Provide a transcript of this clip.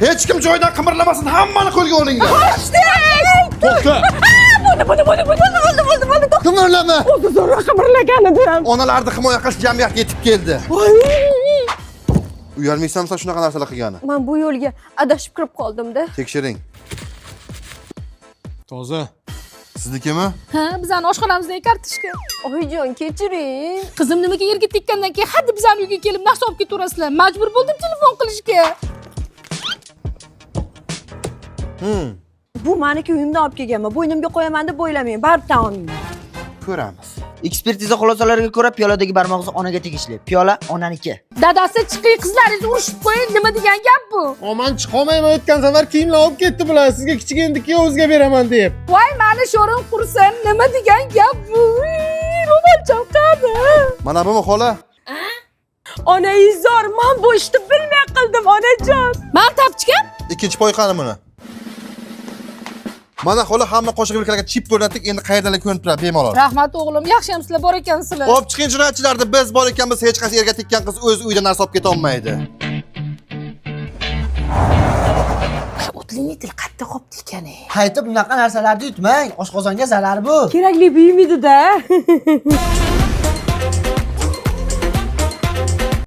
Hech kim joyidan qimirlamasin, hammani qo'lga olinglar. To'xta. Bo'ldi. Qimirlama. O'zi zo'rg'a qimirlagan edim. Onalarni himoya qilish jamiyatga yetib keldi. Uyalmaysanmi shunaqa narsalar qilgani? Men bu yo'lga adashib kirib qoldim-da. Tekshiring. Toza. Siznikimi? Ha, bizning oshxonamizdagi kartoshka. Oyijon, kechiring. Qizim nimaga yerga tekkandan keyin haddi bizning uyga kelib narsa olib ketaverasizlar. Majbur bo'ldim telefon qilishga. Bu meniki uyimdan olib kelganman. Bo'ynimga qo'yaman deb o'ylamang. Baribir tan olmayman. Ko'ramiz. Ekspertiza xulosalariga ko'ra piyoladagi barmoq izi onaga tegishli. Piyola onaniki. Dadasi chiqing, qizlaringizni urishib qo'ying. Nima degan gap bu? Aman chiqolmayman, o'tgan safar kiyimlar olib ketdi bular. Sizga kichik endiki o'zga beraman deb. Voy, meni sho'rim qursin. Nima degan gap bu? Ro'molcham qani? Mana bumi xola? Onangiz zo'r, men bu ishni bilmay qildim, onajon. Men tapchikam? Ikkinchi poy qani buni? Mana xola hamma qo'shiq yelkalarga chip o'rnatdik, endi qayerdalar ko'rinib turadi bemalol. Rahmat o'g'lim, yaxshiyamsizlar, bor ekansizlar. Olib chiqing jinoyatchilarni, biz bor ekanmiz, hech qaysi yerga tekkan qiz o'z uyida narsa olib keta olmaydi. O'tlining til qattiq qopti ekan. Haytib bunaqa narsalarni yutmang. Oshqozonga zarar bu. Kerakli buyum edi-da.